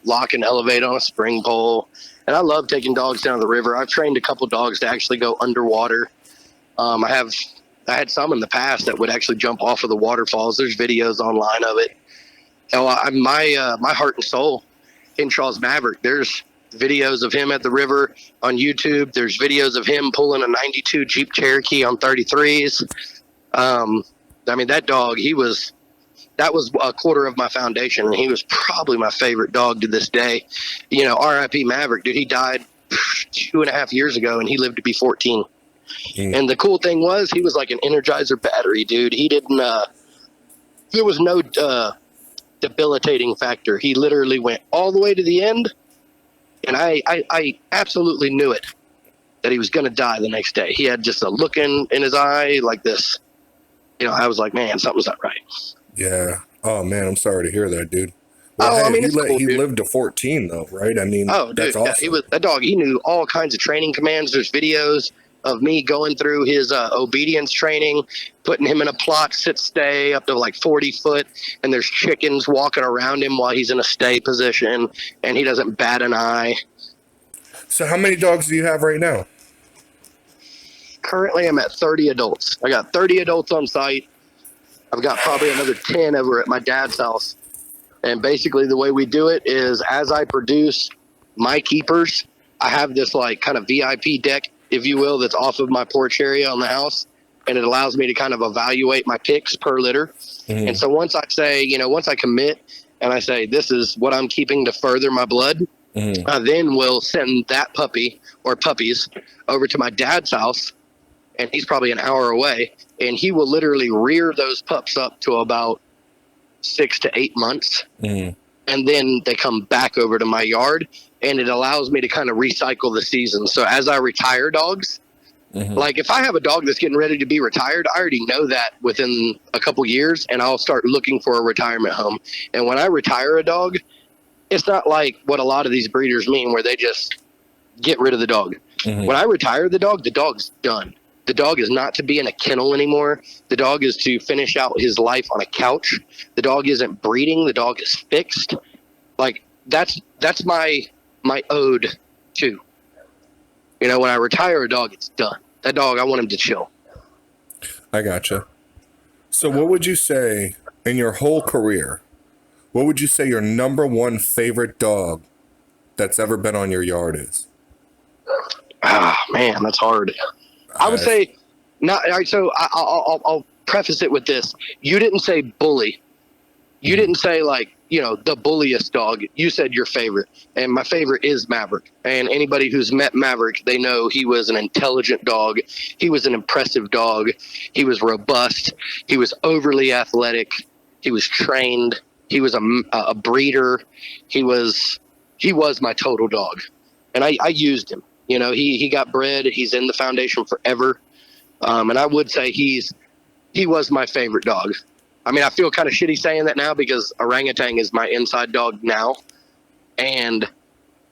lock and elevate on a spring pole. And I love taking dogs down the river. I've trained a couple dogs to actually go underwater. I had some in the past that would actually jump off of the waterfalls. There's videos online of it. My heart and soul, Hinshaw's Maverick, there's videos of him at the river on YouTube. There's videos of him pulling a 92 Jeep Cherokee on 33s. That dog, that was a quarter of my foundation, and he was probably my favorite dog to this day. R.I.P. Maverick, dude, he died 2.5 years ago, and he lived to be 14. Mm. And the cool thing was, he was like an Energizer battery, dude. He didn't, there was no debilitating factor. He literally went all the way to the end, and I absolutely knew it, that he was going to die the next day. He had just a look in his eye like this. I was like, man, something's not right. Yeah. Oh, man, I'm sorry to hear that, dude. Well, he lived to 14, though, right? That's awesome. He was that dog. He knew all kinds of training commands. There's videos of me going through his obedience training, putting him in a plot, sit, stay up to 40 foot, and there's chickens walking around him while he's in a stay position, and he doesn't bat an eye. So how many dogs do you have right now? Currently, I'm at 30 adults. I got 30 adults on site. I've got probably another 10 over at my dad's house. And basically the way we do it is, as I produce my keepers, I have this kind of VIP deck, if you will, that's off of my porch area on the house. And it allows me to kind of evaluate my picks per litter. Mm-hmm. And so once I say, once I commit and I say, this is what I'm keeping to further my blood, mm-hmm. I then will send that puppy or puppies over to my dad's house. And he's probably an hour away, and he will literally rear those pups up to about 6 to 8 months. Mm. And then they come back over to my yard, and it allows me to kind of recycle the season. So as I retire dogs, mm-hmm. If I have a dog that's getting ready to be retired, I already know that within a couple years, and I'll start looking for a retirement home. And when I retire a dog, it's not like what a lot of these breeders mean, where they just get rid of the dog. Mm-hmm. When I retire the dog's done. The dog is not to be in a kennel anymore. The dog is to finish out his life on a couch. The dog isn't breeding. The dog is fixed. That's my ode to. When I retire a dog, it's done. That dog, I want him to chill. I gotcha. So what would you say in your whole career, what would you say your number one favorite dog that's ever been on your yard is? Man, that's hard. I would say not. All right, so I'll preface it with this. You didn't say bully. You didn't say like, the bulliest dog. You said your favorite. And my favorite is Maverick. And anybody who's met Maverick, they know he was an intelligent dog. He was an impressive dog. He was robust. He was overly athletic. He was trained. He was a breeder. He was my total dog. And I used him. He got bred. He's in the foundation forever. And I would say he was my favorite dog. I mean, I feel kind of shitty saying that now because orangutan is my inside dog now. And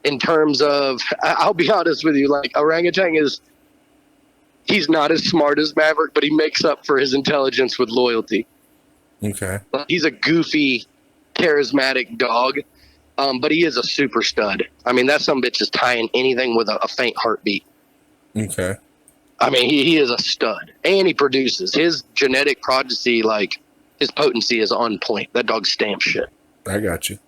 in terms of, I'll be honest with you, like orangutan he's not as smart as Maverick, but he makes up for his intelligence with loyalty. Okay. He's a goofy, charismatic dog, but he is a super stud. I mean, that sumbitch is tying anything with a faint heartbeat. Okay. I mean, he is a stud, and he produces. His genetic prodigy, like, his potency is on point. That dog stamps shit. I got you.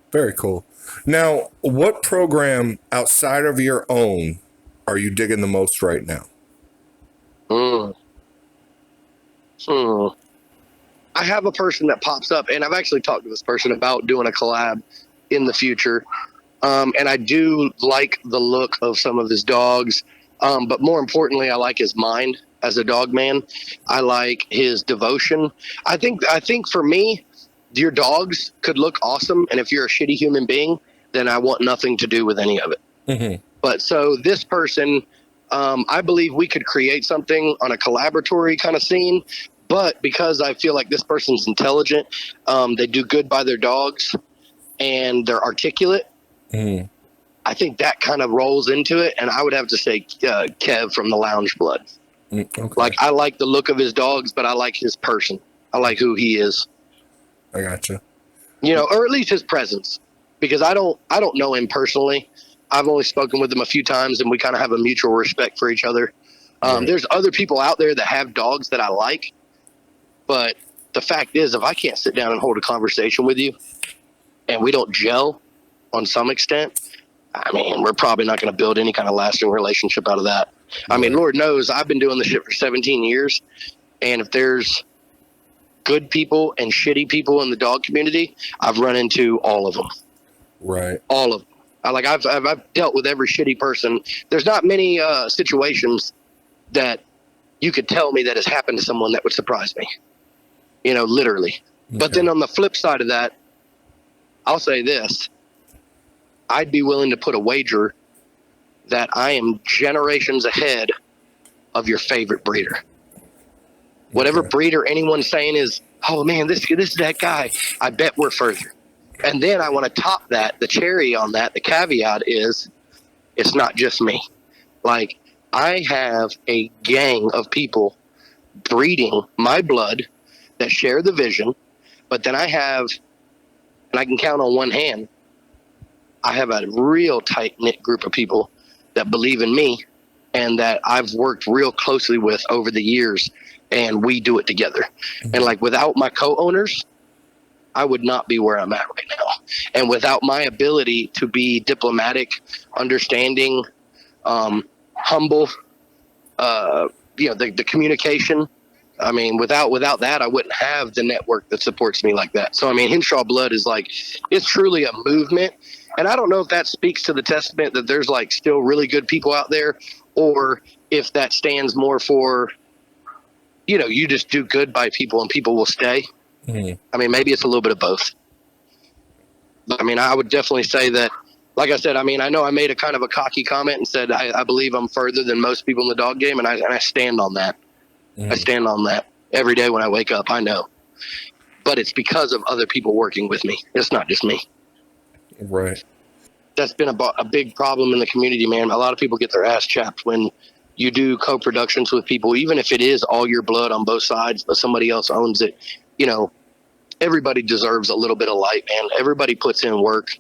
Very cool. Now, what program outside of your own are you digging the most right now? I have a person that pops up, and I've actually talked to this person about doing a collab in the future. And I do like the look of some of his dogs. But more importantly, I like his mind as a dog man. I like his devotion. I think for me, your dogs could look awesome. And if you're a shitty human being, then I want nothing to do with any of it. Mm-hmm. But so this person, I believe we could create something on a collaboratory kind of scene. But because I feel like this person's intelligent, they do good by their dogs, and they're articulate. Mm. I think that kind of rolls into it, and I would have to say Kev from the Lounge Blood. Okay. Like, I like the look of his dogs, but I like his person. I like who he is. I gotcha. Or at least his presence, because I don't know him personally. I've only spoken with him a few times, and we kind of have a mutual respect for each other. Right. There's other people out there that have dogs that I like, but the fact is, if I can't sit down and hold a conversation with you, and we don't gel on some extent, I mean, we're probably not going to build any kind of lasting relationship out of that. I mean, Lord knows I've been doing this shit for 17 years. And if there's good people and shitty people in the dog community, I've run into all of them. Right. All of them. I've dealt with every shitty person. There's not many situations that you could tell me that has happened to someone that would surprise me, literally. Okay. But then on the flip side of that, I'll say this. I'd be willing to put a wager that I am generations ahead of your favorite breeder. Whatever breeder anyone's saying is, oh man, this is that guy. I bet we're further. And then I want to top that. The cherry on that, the caveat is, it's not just me. Like, I have a gang of people breeding my blood that share the vision, but then I have, and I can count on one hand, I have a real tight-knit group of people that believe in me and that I've worked real closely with over the years, and we do it together. Mm-hmm. And like, without my co-owners, I would not be where I'm at right now. And without my ability to be diplomatic, understanding, humble, the communication, I mean, without that, I wouldn't have the network that supports me like that. So, I mean, Hinshaw Blood is like, it's truly a movement. And I don't know if that speaks to the testament that there's like still really good people out there, or if that stands more for, you just do good by people and people will stay. Mm-hmm. I mean, maybe it's a little bit of both. But, I mean, I would definitely say that, like I said, I mean, I know I made a kind of a cocky comment and said, I believe I'm further than most people in the dog game. And I stand on that. Mm-hmm. I stand on that every day when I wake up. I know, but it's because of other people working with me. It's not just me. Right. That's been a big problem in the community, man. A lot of people get their ass chapped when you do co-productions with people, even if it is all your blood on both sides, but somebody else owns it. Everybody deserves a little bit of light, man. Everybody puts in work.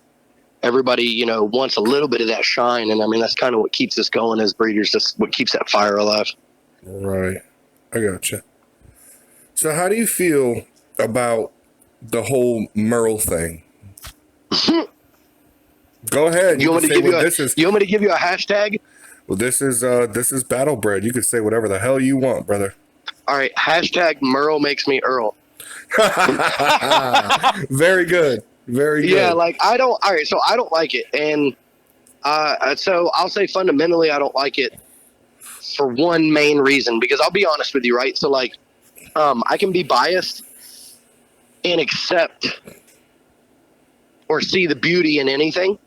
Everybody, wants a little bit of that shine. And I mean, that's kind of what keeps us going as breeders. That's what keeps that fire alive. Right. I gotcha. So how do you feel about the whole merle thing? Go ahead. You want me to give you a hashtag? Well, this is Battle Bred. You could say whatever the hell you want, brother. All right. Hashtag Merle makes me Earl. Very good. Very good. Yeah, like I don't. All right, so I don't like it, and so I'll say fundamentally I don't like it for one main reason, because I'll be honest with you, right? So like, I can be biased and accept or see the beauty in anything.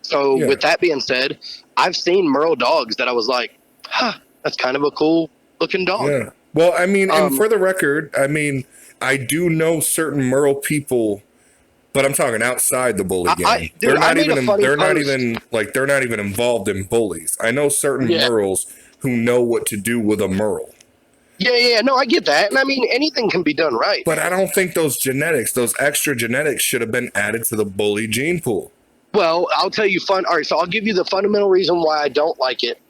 So with that being said, I've seen merle dogs that I was like, huh, that's kind of a cool looking dog. Yeah. Well, I mean, and for the record, I mean, I do know certain merle people, but I'm talking outside the bully game. They're not even involved in bullies. I know certain merles who know what to do with a merle. Yeah, no, I get that. And I mean, anything can be done right. But I don't think those extra genetics should have been added to the bully gene pool. Well, I'll tell you all right, so I'll give you the fundamental reason why I don't like it.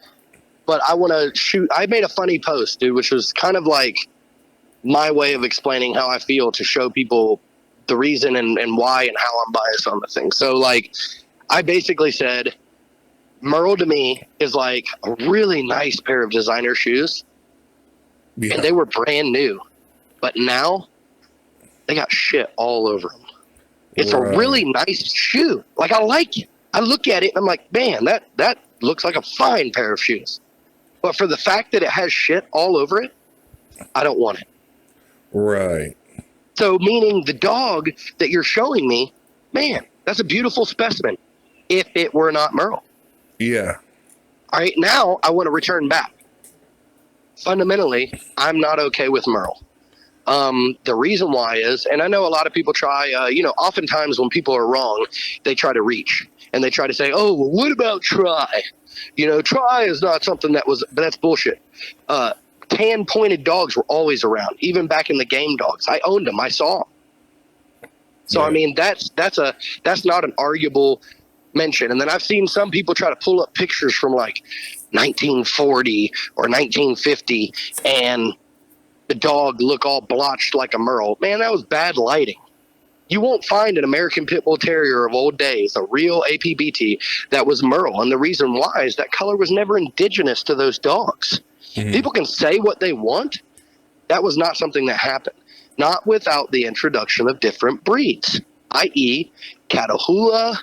But I want to I made a funny post, dude, which was kind of like my way of explaining how I feel to show people the reason and why and how I'm biased on the thing. So like, I basically said, merle to me is like a really nice pair of designer shoes. Yeah. And they were brand new, but now they got shit all over them. It's a really nice shoe. Like, I like it. I look at it and I'm like, man, that looks like a fine pair of shoes. But for the fact that it has shit all over it, I don't want it. Right. So meaning the dog that you're showing me, man, that's a beautiful specimen if it were not merle. Yeah. All right, now I want to return back. Fundamentally, I'm not okay with merle. The reason why is, and I know a lot of people try, oftentimes when people are wrong, they try to reach and they try to say, oh, well, what about try? Try is not something but that's bullshit. Tan pointed dogs were always around, even back in the game dogs. I owned them. I saw them. So, I mean, that's not an arguable mention. And then I've seen some people try to pull up pictures from like 1940 or 1950 and the dog look all blotched like a merle. Man, that was bad lighting. You won't find an American Pit Bull Terrier of old days, a real APBT, that was merle. And the reason why is that color was never indigenous to those dogs. Mm-hmm. People can say what they want. That was not something that happened. Not without the introduction of different breeds, i.e. Catahoula.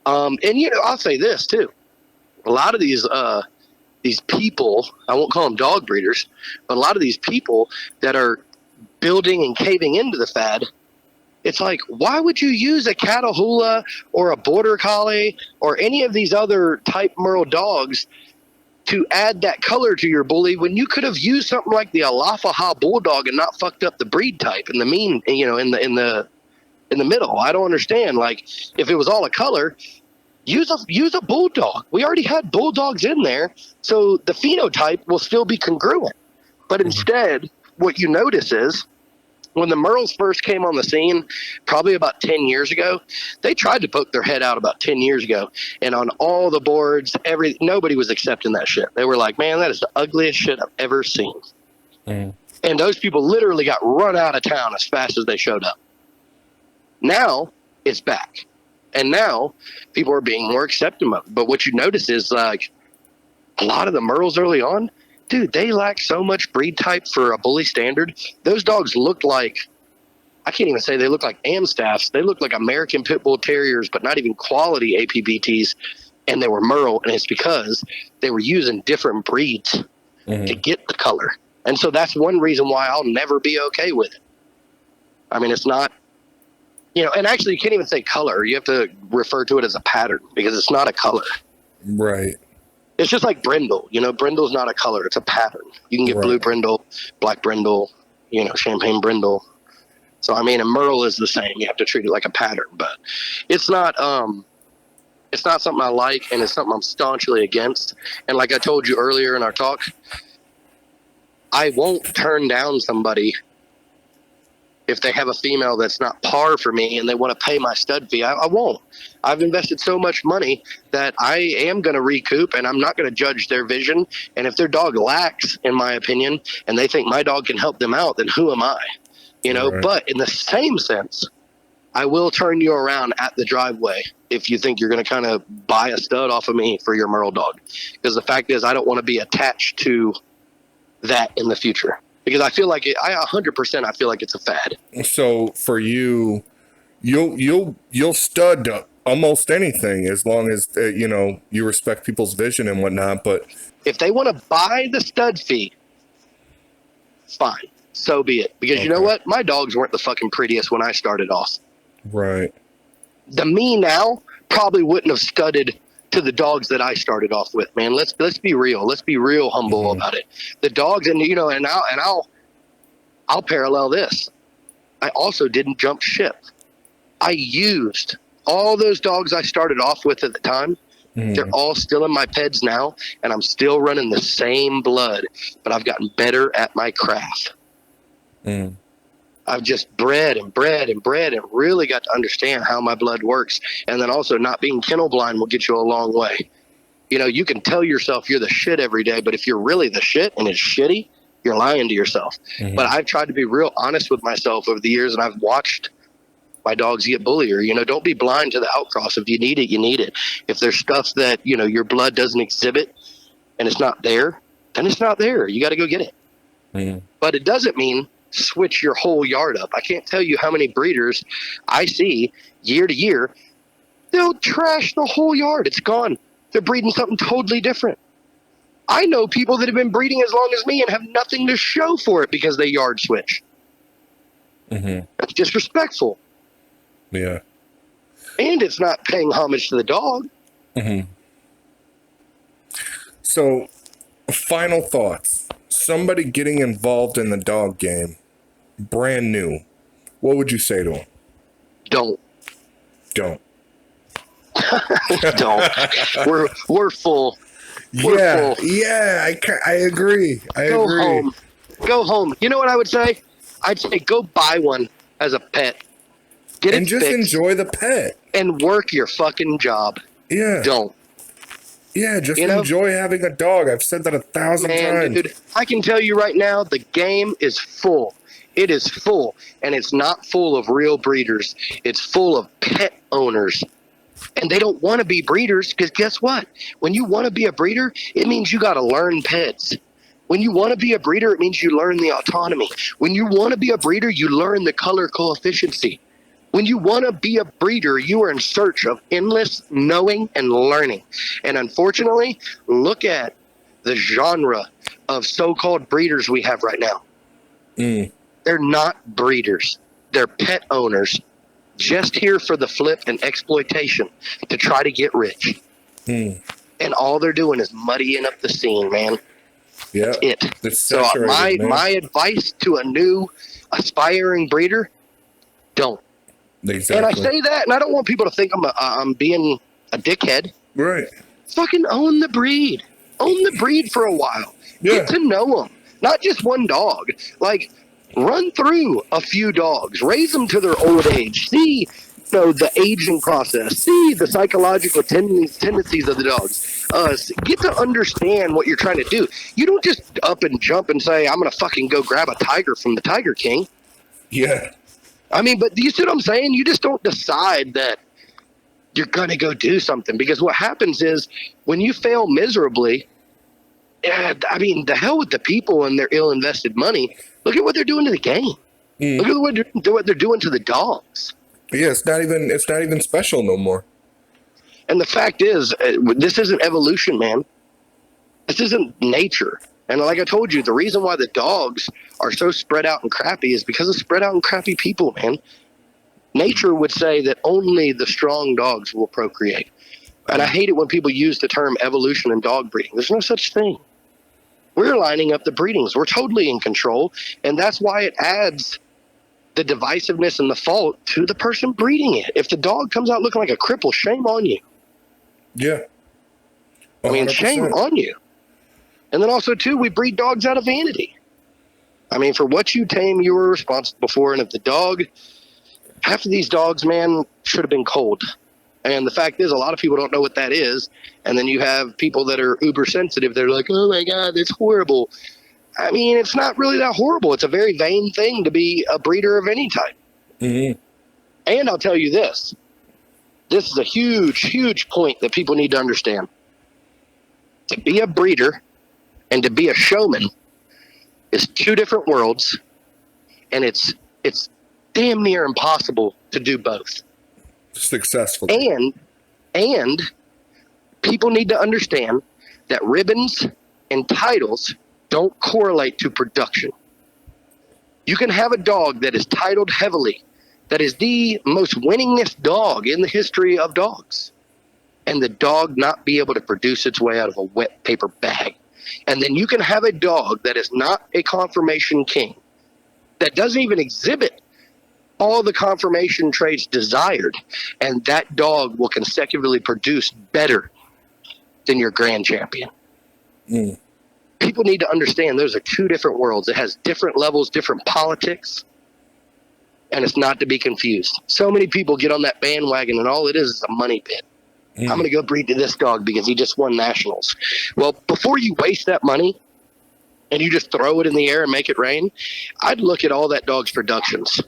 And, I'll say this, too. A lot of these people, I won't call them dog breeders, but a lot of these people that are building and caving into the fad, it's like, why would you use a Catahoula or a Border Collie or any of these other type merle dogs to add that color to your bully when you could have used something like the Alafaha Bulldog and not fucked up the breed type and the mean, in the middle? I don't understand. Like, if it was all a color, use a bulldog. We already had bulldogs in there, so the phenotype will still be congruent. But instead, what you notice is when the merles first came on the scene, probably about 10 years ago, they tried to poke their head out about 10 years ago. And on all the boards, nobody was accepting that shit. They were like, man, that is the ugliest shit I've ever seen. Mm. And those people literally got run out of town as fast as they showed up. Now it's back. And now people are being more accepting of it. But what you notice is like a lot of the merles early on, dude, they lack so much breed type for a bully standard. Those dogs looked like, I can't even say they look like Amstaffs. They look like American Pit Bull Terriers, but not even quality APBTs. And they were merle. And it's because they were using different breeds to get the color. And so that's one reason why I'll never be okay with it. I mean, it's not, and actually you can't even say color. You have to refer to it as a pattern because it's not a color. Right. It's just like brindle. Brindle's not a color. It's a pattern. You can get blue brindle, black brindle, champagne brindle. So, I mean, a merle is the same. You have to treat it like a pattern. But it's not something I like, and it's something I'm staunchly against. And like I told you earlier in our talk, I won't turn down somebody if they have a female that's not par for me and they want to pay my stud fee. I won't. I've invested so much money that I am going to recoup, and I'm not going to judge their vision. And if their dog lacks, in my opinion, and they think my dog can help them out, then who am I? Right. But in the same sense, I will turn you around at the driveway if you think you're going to kind of buy a stud off of me for your merle dog. Because the fact is, I don't want to be attached to that in the future. because I feel like I 100% I feel like it's a fad. So for you, you'll stud almost anything as long as you respect people's vision and whatnot. But If they want to buy the stud fee, fine, so be it. Because you know what? My dogs weren't the fucking prettiest when I started off. Right. The me now probably wouldn't have studded to the dogs that I started off with, man. Let's be real. Let's be real humble about it. The dogs, and I'll parallel this. I also didn't jump ship. I used all those dogs I started off with at the time. They're all still in my peds now, and I'm still running the same blood, but I've gotten better at my craft. I've just bred and really got to understand how my blood works. And then also not being kennel blind will get you a long way. You can tell yourself you're the shit every day, but if you're really the shit and it's shitty, you're lying to yourself. But I've tried to be real honest with myself over the years, and I've watched my dogs get bullier. Don't be blind to the outcross. If you need it, you need it. If there's stuff that, your blood doesn't exhibit and it's not there, then it's not there. You got to go get it. But it doesn't mean switch your whole yard up. I can't tell you how many breeders I see year to year. They'll trash the whole yard. It's gone. They're breeding something totally different. I know people that have been breeding as long as me and have nothing to show for it because they yard switch. That's disrespectful. Yeah. And it's not paying homage to the dog. So, final thoughts. Somebody getting involved in the dog game, brand new, what would you say to them? Don't. Don't. We're full. We're full. Yeah, I agree. Go home. You know what I would say? I'd say go buy one as a pet. Get it and just fixed enjoy the pet. And work your fucking job. Yeah. Don't. Yeah, just enjoy having a dog. I've said that 1,000 times. Dude, I can tell you right now, the game is full. It is full. And it's not full of real breeders. It's full of pet owners. And they don't want to be breeders because guess what? When you want to be a breeder, it means you got to learn pets. When you want to be a breeder, it means you learn the autonomy. When you want to be a breeder, you learn the color coefficiency. When you want to be a breeder, you are in search of endless knowing and learning. And unfortunately, look at the genre of so-called breeders we have right now. They're not breeders. They're pet owners, just here for the flip and exploitation to try to get rich. And all they're doing is muddying up the scene, man. Yeah. That's it. So my advice to a new aspiring breeder, don't. Exactly. And I say that, and I don't want people to think I'm being a dickhead. Right. Fucking own the breed. Own the breed for a while. Yeah. Get to know them. Not just one dog. Like, run through a few dogs. Raise them to their old age. See, the aging process. See the psychological tendencies of the dogs. Get to understand what you're trying to do. You don't just up and jump and say, I'm going to fucking go grab a tiger from the Tiger King. Yeah. I mean, but you see what I'm saying? You just don't decide that you're going to go do something, because what happens is when you fail miserably, I mean, the hell with the people and their ill-invested money. Look at what they're doing to the game. Look at what they're doing to the dogs. Yeah, it's not even special no more. And the fact is, this isn't evolution, man. This isn't nature. And like I told you, the reason why the dogs are so spread out and crappy is because of spread out and crappy people, man. Nature would say that only the strong dogs will procreate. And I hate it when people use the term evolution and dog breeding. There's no such thing. We're lining up the breedings. We're totally in control. And that's why it adds the divisiveness and the fault to the person breeding it. If the dog comes out looking like a cripple, shame on you. Yeah. 100%. I mean, shame on you. And then also, too, we breed dogs out of vanity. I mean, for what you tame, you were responsible for. And if the dog, half of these dogs, man, should have been cold. And the fact is, a lot of people don't know what that is. And then you have people that are uber sensitive. They're like, oh, my God, that's horrible. I mean, it's not really that horrible. It's a very vain thing to be a breeder of any type. And I'll tell you this. This is a huge, huge point that people need to understand. To be a breeder and to be a showman is two different worlds, and it's damn near impossible to do both successfully. And people need to understand that ribbons and titles don't correlate to production. You can have a dog that is titled heavily, that is the most winningest dog in the history of dogs, and the dog not be able to produce its way out of a wet paper bag. And then you can have a dog that is not a conformation king, that doesn't even exhibit all the conformation traits desired, and that dog will consecutively produce better than your grand champion. People need to understand those are two different worlds. It has different levels, different politics, and it's not to be confused. So many people get on that bandwagon, and all it is a money pit. I'm going to go breed to this dog because he just won nationals. Well, before you waste that money and you just throw it in the air and make it rain, I'd look at all that dog's productions.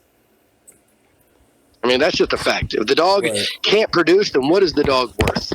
I mean, that's just a fact. If the dog can't produce, then what is the dog worth?